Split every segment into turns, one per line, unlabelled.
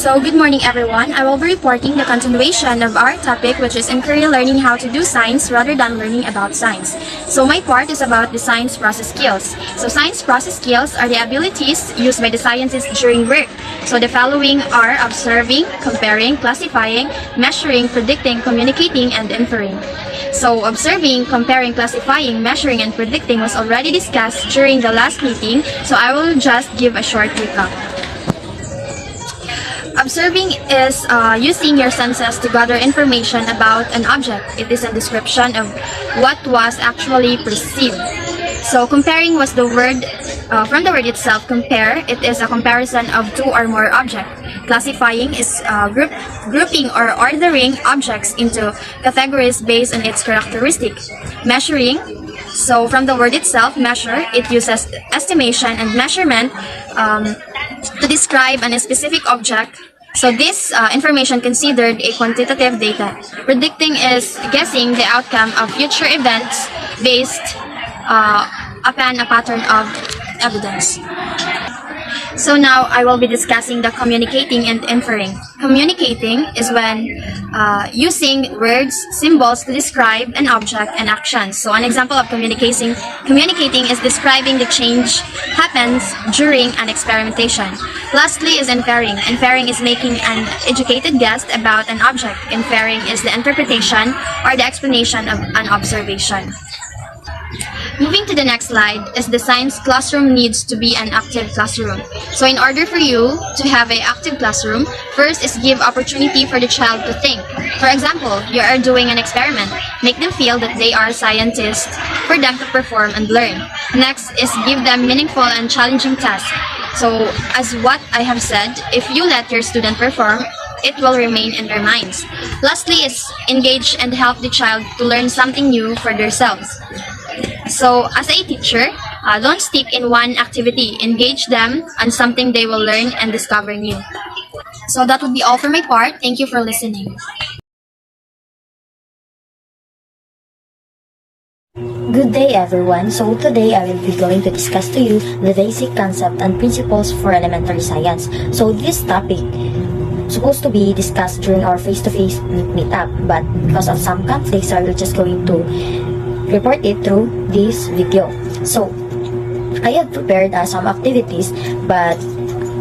So, good morning everyone. I will be reporting the continuation of our topic, which is inquiry learning how to do science rather than learning about science. So, my part is about the science process skills. So, science process skills are the abilities used by the scientists during work. So, the following are observing, comparing, classifying, measuring, predicting, communicating, and inferring. So, observing, comparing, classifying, measuring, and predicting was already discussed during the last meeting, so I will just give a short recap. Observing is using your senses to gather information about an object. It is a description of what was actually perceived. So comparing was the word, from the word itself, compare. It is a comparison of two or more objects. Classifying is grouping or ordering objects into categories based on its characteristics. Measuring, so from the word itself, measure, it uses estimation and measurement to describe a specific object. So this information considered a quantitative data. Predicting is guessing the outcome of future events based upon a pattern of evidence. So now I will be discussing the communicating and inferring. Communicating is when using words, symbols to describe an object and actions. So an example of communicating is describing the change happens during an experimentation. Lastly is inferring. Inferring is making an educated guess about an object. Inferring is the interpretation or the explanation of an observation. Moving to the next slide is the science classroom needs to be an active classroom. So in order for you to have an active classroom, first is give opportunity for the child to think. For example, you are doing an experiment. Make them feel that they are scientists for them to perform and learn. Next is give them meaningful and challenging tasks. So as what I have said, if you let your student perform, it will remain in their minds. Lastly is engage and help the child to learn something new for themselves. So, as a teacher, don't stick in one activity. Engage them on something they will learn and discover new. So that would be all for my part. Thank you for listening.
Good day everyone. So today I will be going to discuss to you the basic concept and principles for elementary science. So this topic supposed to be discussed during our face-to-face meetup, but because of some conflicts, I will just going to report it through this video. So I have prepared some activities, but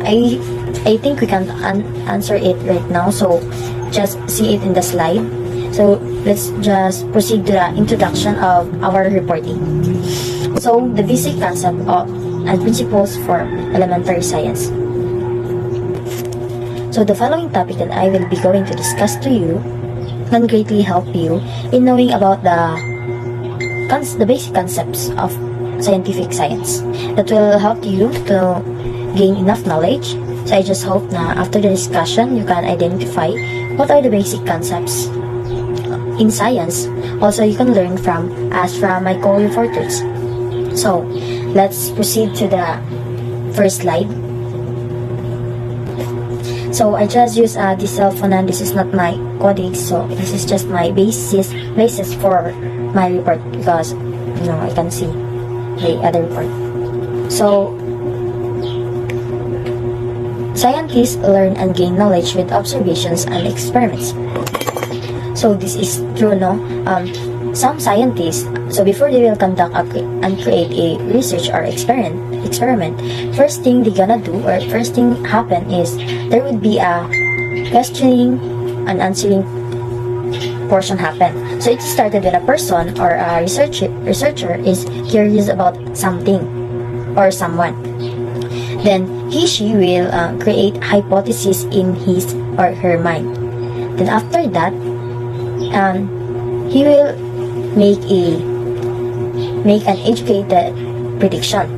I think we can answer it right now, so just see it in the slide. So let's just proceed to the introduction of our reporting. So the basic concept of and principles for elementary science. So the following topic that I will be going to discuss to you can greatly help you in knowing about the basic concepts of scientific science that will help you to gain enough knowledge. So I just hope na after the discussion you can identify what are the basic concepts in science. Also you can learn from my co-reporters. So let's proceed to the first slide. So I just use this cell phone, and this is not my coding, so this is just my basis for my report, because I can see the other report. So scientists learn and gain knowledge with observations and experiments. So this is true, no? Some scientists, so before they will conduct and create a research or experiment, first thing they gonna do, or first thing happen, is there would be a questioning and answering portion happen. So it started when a person or a researcher is curious about something or someone. Then she will create hypothesis in his or her mind. Then after that, he will make an educated prediction.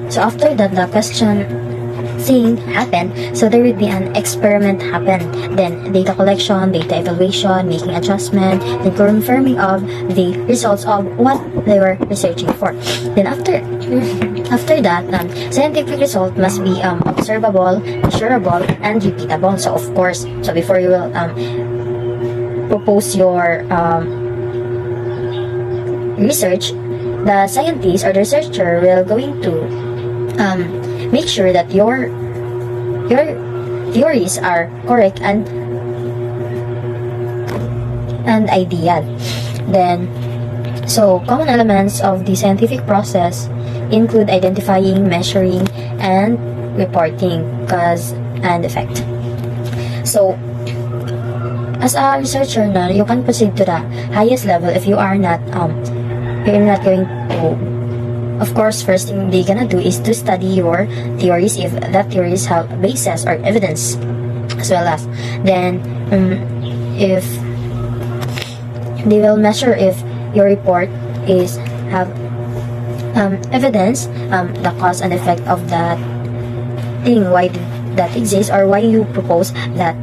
So after that, the question thing happen, so there will be an experiment happen, then data collection, data evaluation, making adjustment, then confirming of the results of what they were researching for. Then after that, scientific result must be observable, measurable, and repeatable. So of course, so before you will propose your research, the scientist or the researcher will going to make sure that your theories are correct and ideal. Then, so common elements of the scientific process include identifying, measuring, and reporting cause and effect. So, as a researcher na, you can proceed to the highest level if you are not going to, of course, first thing they're gonna do is to study your theories if that theories have basis or evidence, as well as then if they will measure if your report is have evidence, the cause and effect of that thing, why that exists or why you propose that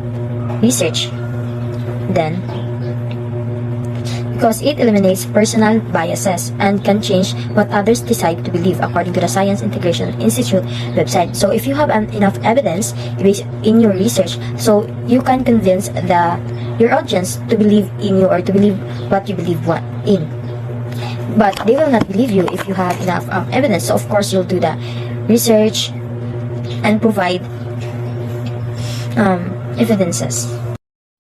research. Then, because it eliminates personal biases and can change what others decide to believe according to the Science Integration Institute website. So if you have enough evidence in your research, so you can convince your audience to believe in you or to believe what you believe in. But they will not believe you if you have enough evidence. So of course you'll do the research and provide evidences.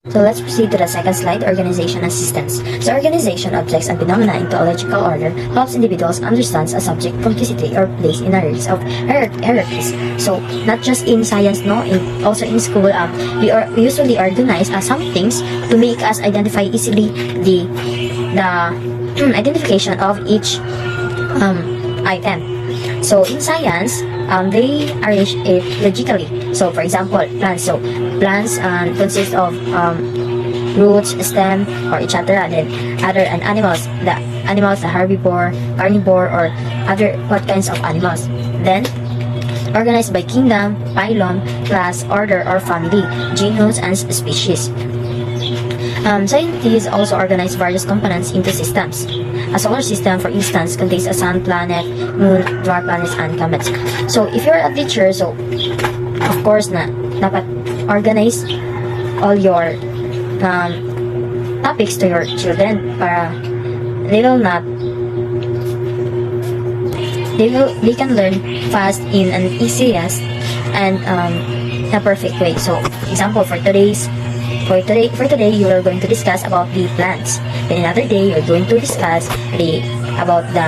So let's proceed to the second slide, organization and systems. So organization, objects, and phenomena into a logical order helps individuals understand a subject complexity or place in a range of hierarchies. So not just in science, no, also in school, we usually organize some things to make us identify easily the identification of each item. So in science, they arrange it logically. So for example, plants. So plants consist of roots, stem, or etc. Then other animals. The animals, the herbivore, carnivore, or other what kinds of animals. Then organized by kingdom, phylum, class, order, or family, genus, and species. Scientists also organize various components into systems. A solar system, for instance, contains a sun, planet, moon, dwarf planets, and comets. So, if you're a teacher, so, of course, dapat organize all your topics to your children para they can learn fast in an easiest and a perfect way. So, example, for today, you are going to discuss about the plants. Then another day, you're going to discuss about the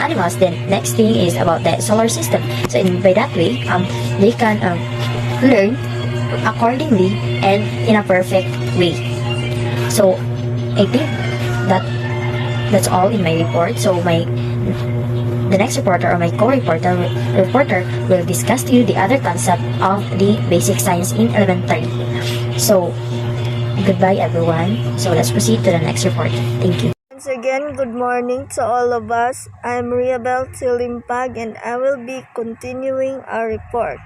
animals. Then next thing is about the solar system. So by that way, they can learn accordingly and in a perfect way. So I think that's all in my report. So the next reporter or my co-reporter will discuss to you the other concept of the basic science in elementary. So goodbye everyone. So let's proceed to the next report. Thank you.
Once again, good morning to all of us. I am Riabel Tilimpag and I will be continuing our report.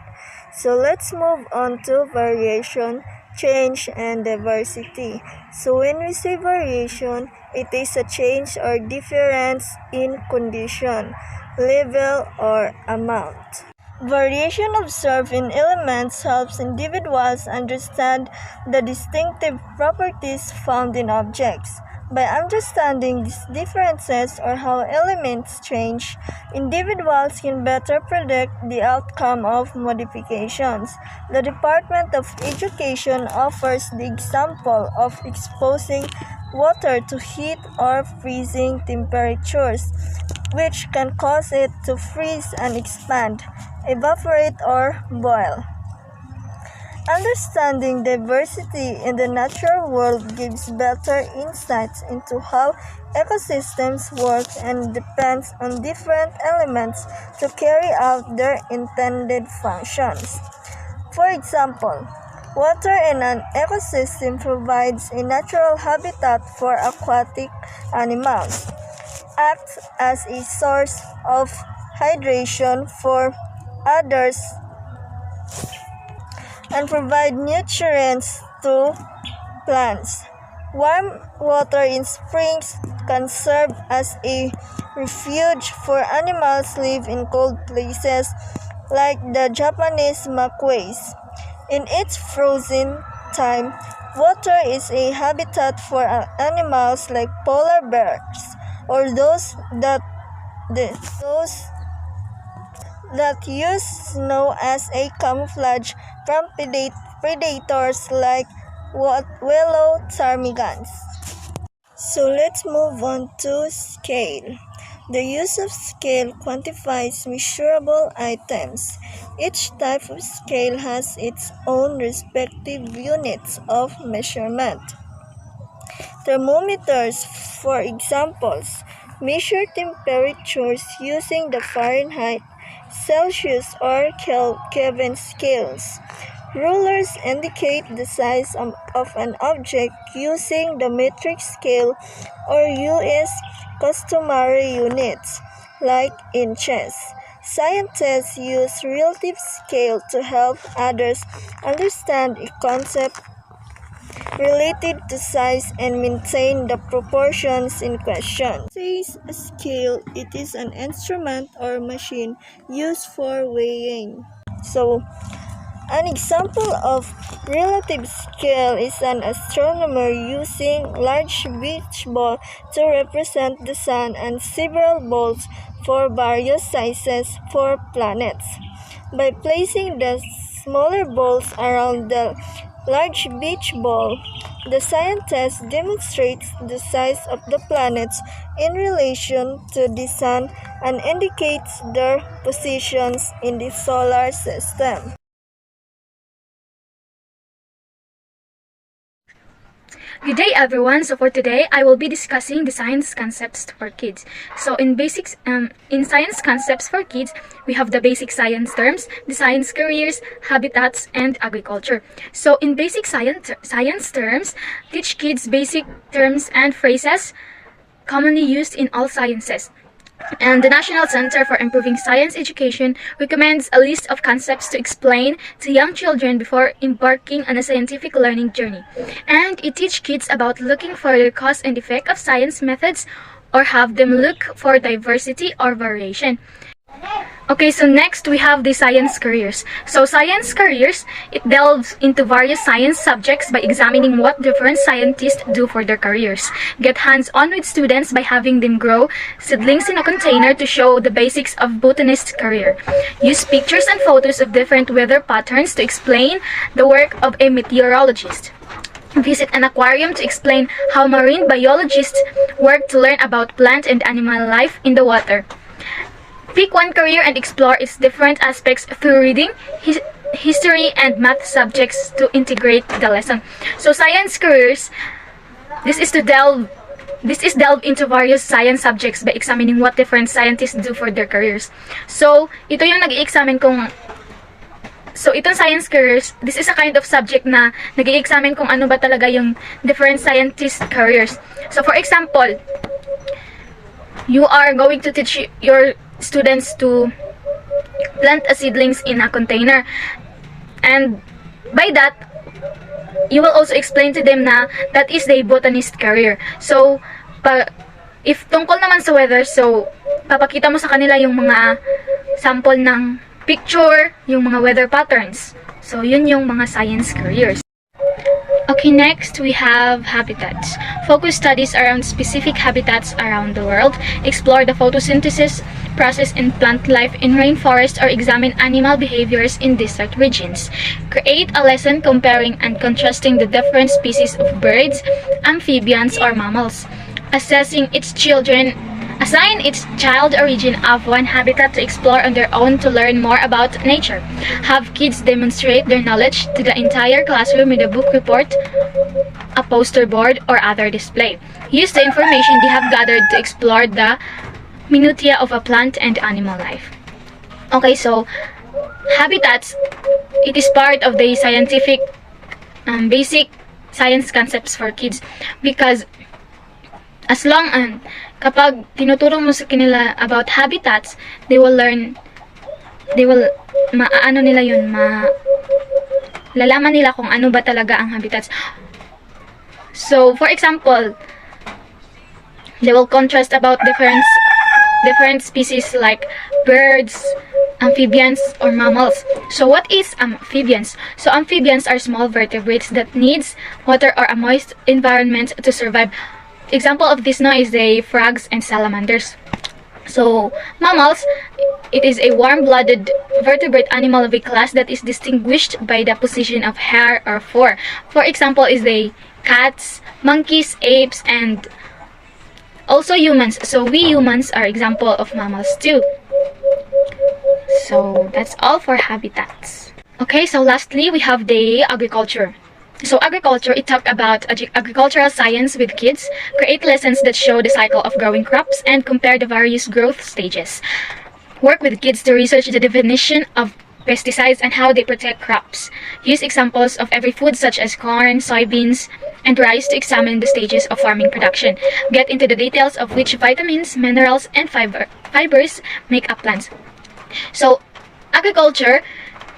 So let's move on to variation, change, and diversity. So when we say variation, it is a change or difference in condition, level, or amount. Variation observed in elements helps individuals understand the distinctive properties found in objects. By understanding these differences or how elements change, individuals can better predict the outcome of modifications. The Department of Education offers the example of exposing water to heat or freezing temperatures, which can cause it to freeze and expand, evaporate, or boil. Understanding diversity in the natural world gives better insights into how ecosystems work and depends on different elements to carry out their intended functions. For example, water in an ecosystem provides a natural habitat for aquatic animals, acts as a source of hydration for others, and provide nutrients to plants. Warm water in springs can serve as a refuge for animals live in cold places like the Japanese macaques. In its frozen time, water is a habitat for animals like polar bears or those that use snow as a camouflage from predators like willow ptarmigans. So let's move on to scale. The use of scale quantifies measurable items. Each type of scale has its own respective units of measurement. Thermometers, for examples, measure temperatures using the Fahrenheit, Celsius, or Kelvin scales. Rulers indicate the size of an object using the metric scale or US customary units, like inches. Scientists use relative scale to help others understand a concept related to size and maintain the proportions in question. Says a scale, it is an instrument or machine used for weighing. So, an example of relative scale is an astronomer using large beach ball to represent the sun and several balls for various sizes for planets. By placing the smaller balls around the large beach ball, the scientist demonstrates the size of the planets in relation to the sun and indicates their positions in the solar system.
Good day everyone. So for today, I will be discussing the science concepts for kids. So in science concepts for kids, we have the basic science terms, the science careers, habitats, and agriculture. So in basic science terms, teach kids basic terms and phrases commonly used in all sciences. And the National Center for Improving Science Education recommends a list of concepts to explain to young children before embarking on a scientific learning journey. And it teaches kids about looking for the cause and effect of science methods or have them look for diversity or variation. Okay, so next we have the science careers. So science careers, it delves into various science subjects by examining what different scientists do for their careers. Get hands-on with students by having them grow seedlings in a container to show the basics of botanist's career. Use pictures and photos of different weather patterns to explain the work of a meteorologist. Visit an aquarium to explain how marine biologists work to learn about plant and animal life in the water. Pick one career and explore its different aspects through reading, history, and math subjects to integrate the lesson. So science careers, this is delve into various science subjects by examining what different scientists do for their careers. So ito yung nag-i-examine kung itong science careers, this is a kind of subject na nag-i-examine kung ano ba talaga yung different scientist careers. So for example, you are going to teach your students to plant a seedlings in a container, and by that you will also explain to them na that is the botanist career. So if tungkol naman sa weather, so papakita mo sa kanila yung mga sample ng picture, yung mga weather patterns. So yun yung mga science careers. Okay, next we have habitats. Focus studies around specific habitats around the world. Explore the photosynthesis process in plant life in rainforests or examine animal behaviors in desert regions. Create a lesson comparing and contrasting the different species of birds, amphibians, or mammals. Assign each child a region of one habitat to explore on their own to learn more about nature. Have kids demonstrate their knowledge to the entire classroom with a book report, a poster board, or other display. Use the information they have gathered to explore the minutiae of a plant and animal life. Okay, so habitats, it is part of the scientific basic science concepts for kids, because as long as kapag tinuturo mo sa kanila about habitats, lalaman nila kung ano ba talaga ang habitats. So, for example, they will contrast about different species like birds, amphibians, or mammals. So, what is amphibians? So, amphibians are small vertebrates that needs water or a moist environment to survive. Example of this now is the frogs and salamanders. So, mammals, it is a warm-blooded vertebrate animal of a class that is distinguished by the position of hair or fur. For example, is the cats, monkeys, apes, and also humans. So, we humans are example of mammals too. So, that's all for habitats. Okay, so lastly, we have the agriculture. So agriculture, it talk about agricultural science with kids, create lessons that show the cycle of growing crops, and compare the various growth stages. Work with kids to research the definition of pesticides and how they protect crops. Use examples of every food such as corn, soybeans, and rice to examine the stages of farming production. Get into the details of which vitamins, minerals, and fibers make up plants. So agriculture,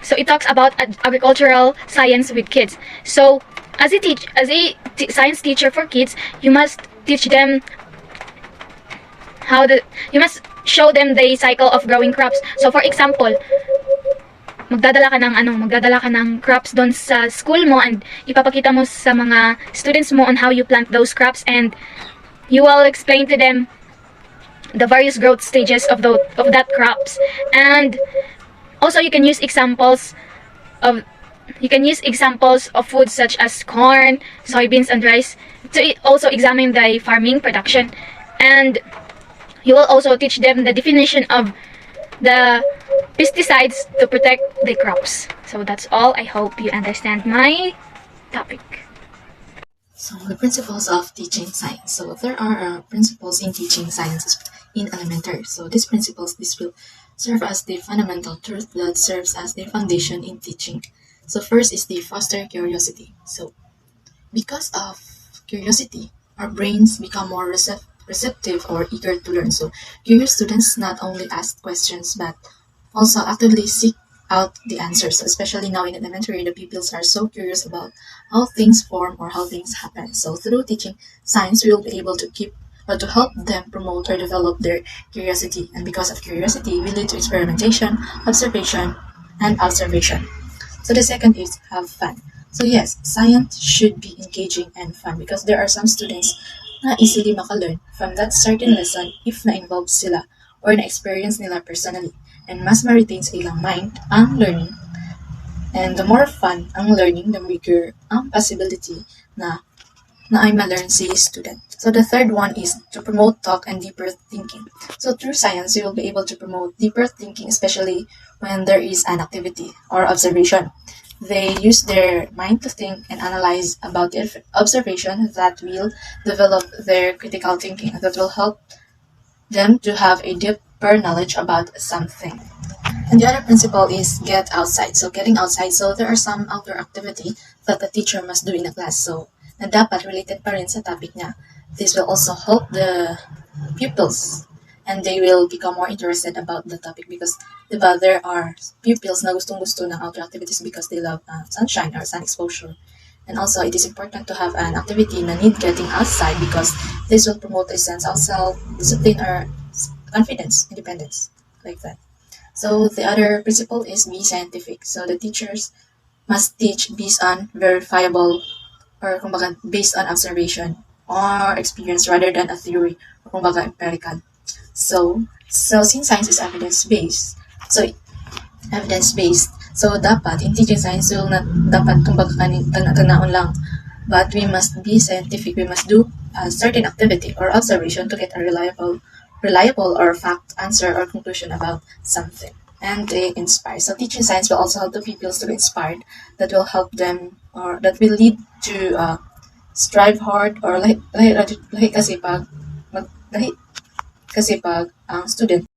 so it talks about agricultural science with kids. So as a science teacher for kids, you must teach them you must show them the cycle of growing crops. So for example, magdadala ka ng crops doon sa school mo, and ipapakita mo sa mga students mo on how you plant those crops, and you will explain to them the various growth stages of that crops. And also, you can use examples of foods such as corn, soybeans, and rice to also examine the farming production. And you will also teach them the definition of the pesticides to protect the crops. So that's all. I hope you understand my topic.
So the principles of teaching science. So there are principles in teaching sciences in elementary. So these principles, this will serve as the fundamental truth that serves as the foundation in teaching. So first is the foster curiosity. So because of curiosity, our brains become more receptive or eager to learn. So curious students not only ask questions but also actively seek out the answers. So especially now in elementary, the pupils are so curious about how things form or how things happen. So through teaching science, we will be able to help them promote or develop their curiosity. And because of curiosity, we lead to experimentation, observation, and observation. So the second is have fun. So yes, science should be engaging and fun because there are some students na easily makalearn from that certain lesson if na-involve sila or na-experience nila personally. And mas ma-retain sa ilang mind ang learning. And the more fun ang learning, the bigger ang possibility na ay ma-learn si student. So the third one is to promote thought and deeper thinking. So through science, you will be able to promote deeper thinking, especially when there is an activity or observation. They use their mind to think and analyze about the observation that will develop their critical thinking that will help them to have a deeper knowledge about something. And the other principle is get outside. So getting outside, so there are some outdoor activity that the teacher must do in a class. So na dapat related pa rin sa topic niya. This will also help the pupils and they will become more interested about the topic because diba, there are pupils na gustong-gusto ng outdoor activities because they love sunshine or sun exposure. And also, it is important to have an activity na need getting outside because this will promote a sense of self-discipline or confidence, independence, like that. So the other principle is be scientific. So the teachers must teach based on verifiable or kumbaga based on observation or experience rather than a theory or kumbaga empirical. So since science is evidence-based, so dapat in teaching science will not dapat kumbaga tanaon lang, but we must be scientific. We must do a certain activity or observation to get a reliable or fact answer or conclusion about something. And they inspire. So teaching science will also help the pupils to be inspired. That will help them or that will lead to strive hard or like kasi pag ang student